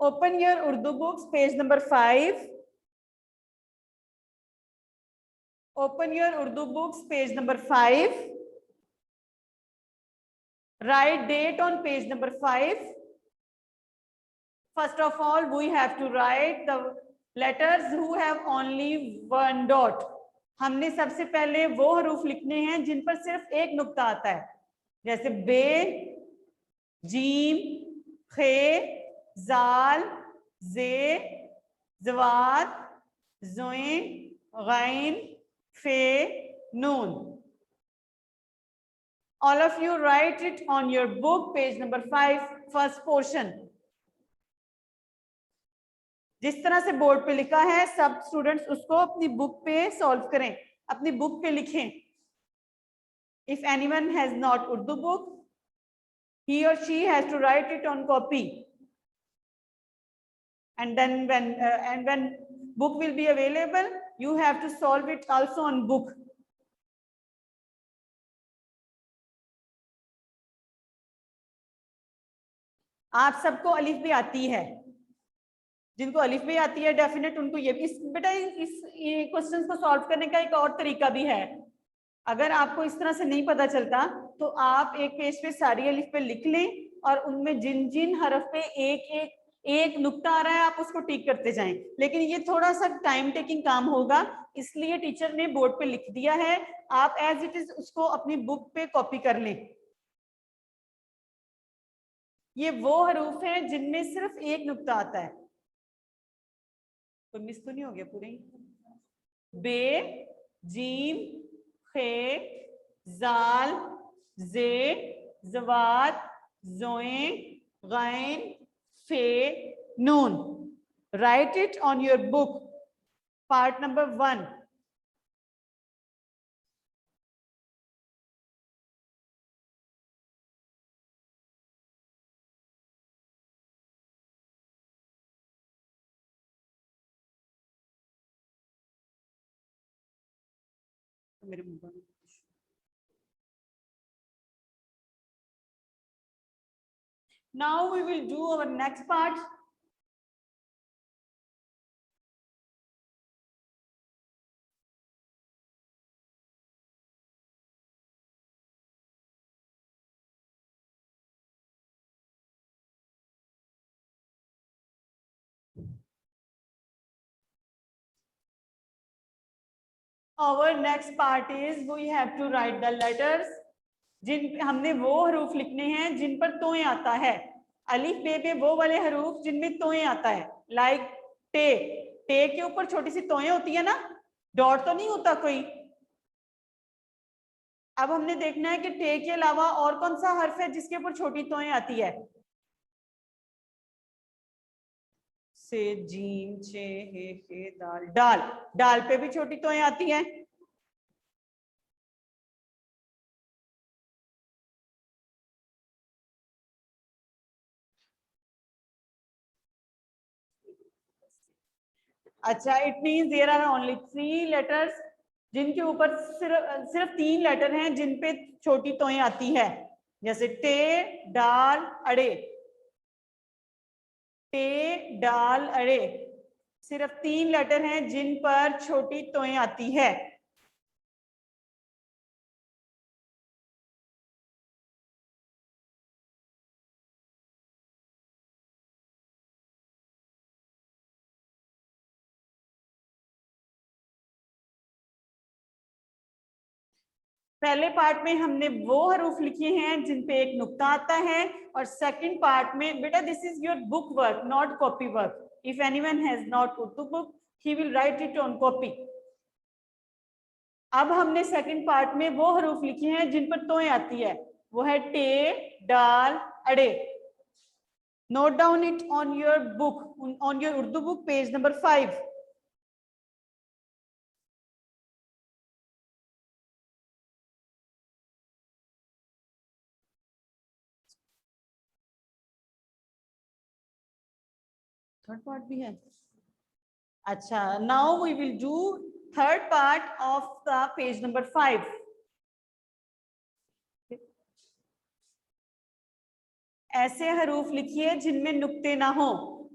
Open your Urdu books, page number 5. Open your Urdu books, page number 5. Write date on page number 5. First of all, we have to write the letters who have only one dot. हमने सबसे पहले वो हरूफ लिखने हैं जिन पर सिर्फ एक नुक्ता आता है, जैसे बे, जीम, खे, जाल, जे, जवाद, जोए, गैन, फे, नून. All of you write it on your book, page number 5, first portion. जिस तरह से बोर्ड पे लिखा है सब स्टूडेंट्स उसको अपनी बुक पे सॉल्व करें, अपनी बुक पे लिखें. If anyone has not Urdu book, he or she has to write it on copy. And then when book will be available, you have to solve it also on book. आप सबको अलिफ भी आती है, जिनको अलिफ भी आती है डेफिनेट उनको ये भी बेटा इस क्वेश्चंस को सॉल्व करने का एक और तरीका भी है. अगर आपको इस तरह से नहीं पता चलता तो आप एक पेज पे सारी अलिफ पे लिख लें और उनमें जिन जिन हरफ पे एक नुक्ता आ रहा है आप उसको टिक करते जाएं. लेकिन ये थोड़ा सा टाइम टेकिंग काम होगा, इसलिए टीचर ने बोर्ड पे लिख दिया है, आप एज इट इज उसको अपनी बुक पे कॉपी कर लें. ये वो हरूफ हैं जिनमें सिर्फ एक नुक्ता आता है. तो मिस तो नहीं हो गया पूरे? बे, जीम, खे, जाल, जे, जवाद, जोए, गैन, फे, नून. Write it on your book, part number 1. Now we will do our next part. Our next part is we have to write the letters. जिन हमने वो हरूफ लिखने हैं जिन पर तोए आता है. अलिफ बे पे वो वाले हरूफ जिनमें तोए आता है, लाइक टे. टे के ऊपर छोटी सी तोए होती है ना, डॉट तो नहीं होता कोई. अब हमने देखना है कि टे के अलावा और कौन सा हर्फ है जिसके ऊपर छोटी तोए आती है. से, जीम, छे, हे, दाल. डाल, डाल पे भी छोटी तोए आती हैं. अच्छा, it means there are only 3 letters जिनके ऊपर सिर्फ 3 लेटर हैं जिन पे छोटी तोएं आती है, जैसे टे, डाल, अड़े. टे, डाल, अड़े, सिर्फ 3 लेटर हैं जिन पर छोटी तोएं आती है. पहले पार्ट में हमने वो हरूफ लिखे हैं जिन पे एक नुक्ता आता है, और सेकंड पार्ट में बेटा this is your book work not copy work. If anyone has not Urdu book he will write it on copy. अब हमने सेकंड पार्ट में वो हरूफ लिखे हैं जिन पर तोएं आती है, वो है टे, डाल, अड़े. Note down it on your book, on your Urdu book, page number 5. Third part भी है. अच्छा, now we will do third part of the page number 5. ऐसे हरूफ लिखिए जिनमें नुक्ते ना हो.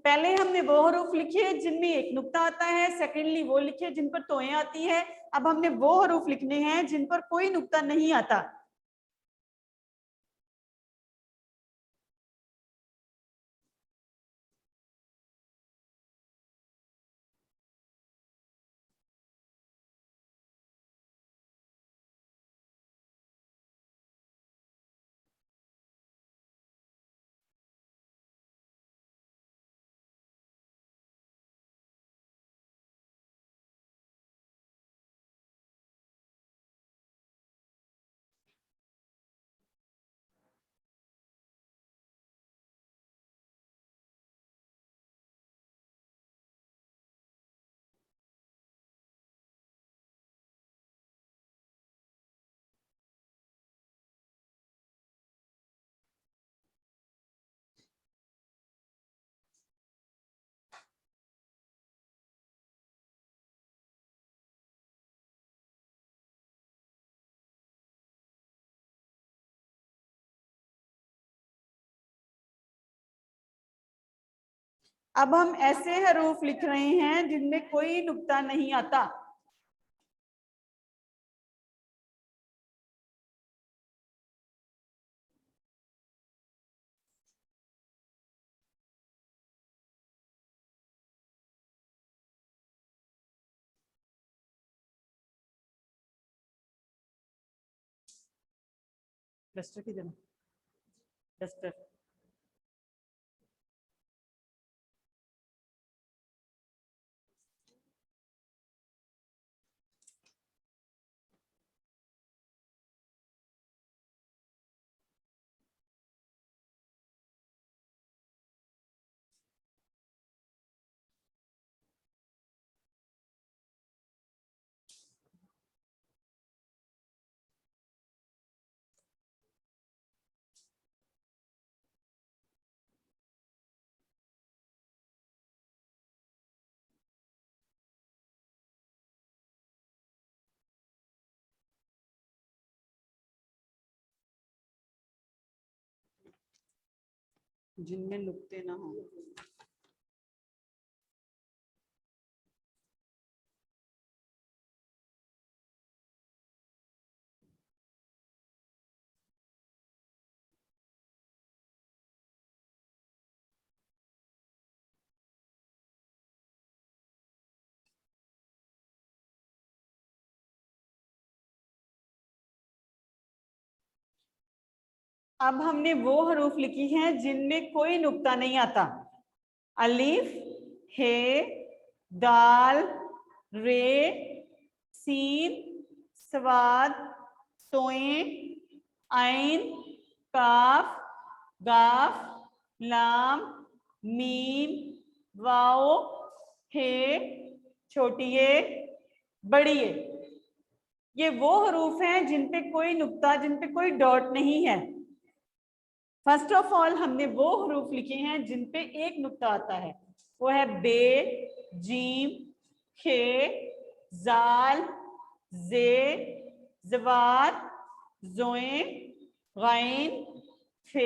पहले हमने वो हरूफ लिखे जिनमें एक नुक्ता आता है, सेकेंडली वो लिखे जिन पर तोएं आती है। अब हमने वो हरूफ लिखने हैं जिन पर कोई नुक्ता नहीं आता। अब हम ऐसे हरूफ लिख रहे हैं जिनमें कोई नुक्ता नहीं आता। डस्टर की जगह डस्टर। जिनमें नुक्ते ना हो। अब हमने वो हरूफ लिखी हैं जिनमें कोई नुक्ता नहीं आता। अलिफ, हे, दाल, रे, सीन, स्वाद, तोएं, आइन, काफ, गाफ, लाम, मीम, वाओ, हे, छोटी ए, बड़ी ए। ये वो हरूफ हैं जिन पे कोई नुक्ता, जिन पे कोई डॉट नहीं है। फर्स्ट ऑफ ऑल हमने वो हरूफ लिखे हैं जिन पे एक नुक्ता आता है। वो है बे, जीम, खे, जाल, जे, जवाद, जोए, गैन, फे,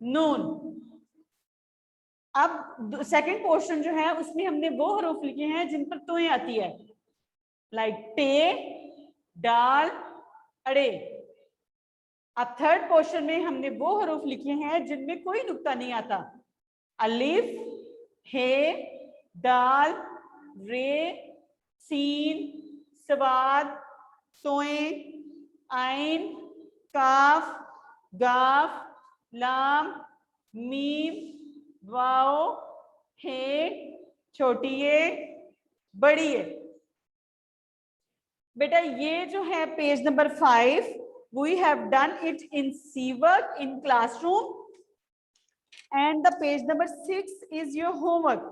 नून। अब सेकंड पोर्शन जो है उसमें हमने वो हरूफ लिखे हैं जिन पर तोएं आती है, लाइक टे, डाल, अड़े। अब थर्ड पोर्शन में हमने वो हरूफ लिखे हैं जिनमें कोई नुक्ता नहीं आता। अलिफ, हे, दाल, रे, सीन, स्वाद, तोएं, आइन, काफ, गाफ, लाम, मीम, वाओ, हे, छोटी ए, बड़ी ए। बेटा ये जो है page number 5, we have done it in C-work in classroom, and the page number 6 is your homework,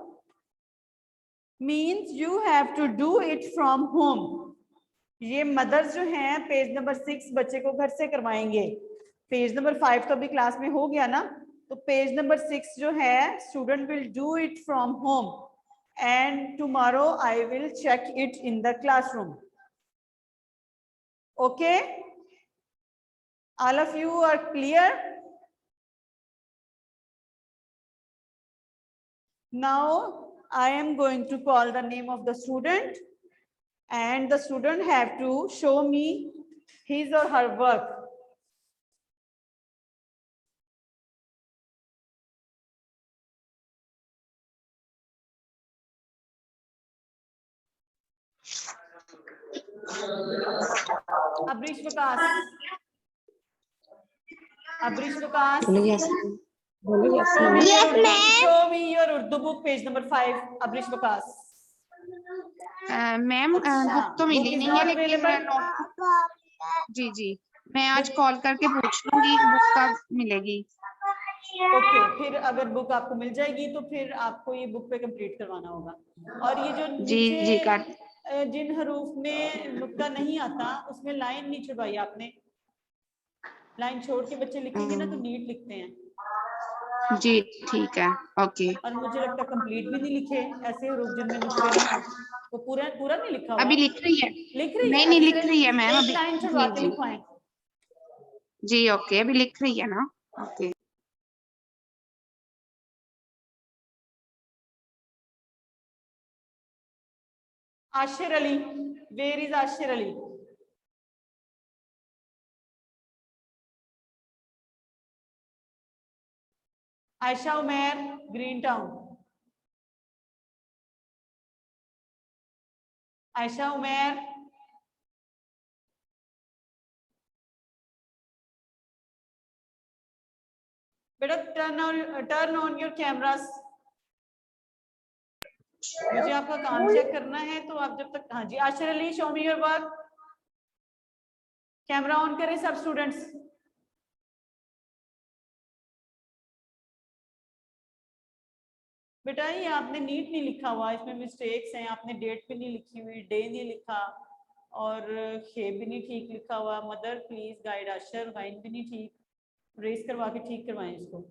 means you have to do it from home. ये मदर्स जो हैं पेज नंबर 6 बच्चे को घर से करवाएंगे। पेज नंबर 5 तो अभी क्लास में हो गया ना, तो पेज नंबर 6 जो है student will do it from home, and tomorrow I will check it in the classroom. Okay, all of you are clear? Now I am going to call the name of the student, and the student have to show me his or her work. Abrish Vikas. Abrish Vikas. Yes, Show me your Urdu book, page number 5. Abrish Vikas. Ma'am book तो मिली नहीं है, लेकिन notebook जी मैं आज call करके पूछ लूंगी book कब मिलेगी। ओके, फिर अगर बुक आपको मिल जाएगी तो फिर आपको ये बुक पे कंप्लीट करवाना होगा। और ये जो नीचे जिन हरूफ में नुक्ता नहीं आता उसमें लाइन नहीं छुड़वाई आपने, लाइन छोड़ के बच्चे लिखेंगे ना तो नीट लिखते हैं। जी ठीक है, ओके। और मुझे लगता है कंप्लीट भी नहीं लिखे ऐसे हरूफ जिनमें नुक्ते नहीं हो, वो पूरा नहीं लिखा हुआ। अभी लिख रही है, नहीं लिख रही है मैम, अभी लाइन छुड़वा के लिखवाएं। जी ओके, अभी लिख रही है ना, okay. Ashir Ali, where is Ashir Ali? Ayesha Umair, Green Town. Ayesha Umair, बेटा टर्न ऑन योर कैमरास। मुझे आपका काम चेक करना है तो आप जब तक, हाँ जी Ashir Ali, show me your work. Camera on करें सब स्टूडेंट्स। बेटा ये आपने नीट नहीं लिखा हुआ, इसमें मिस्टेक्स हैं, आपने डेट भी नहीं लिखी हुई, डे नहीं लिखा और खे भी नहीं ठीक लिखा हुआ। मदर प्लीज गाइड आशर, गाइन भी नहीं ठीक, रेस करवा के ठीक करवाएं इसको।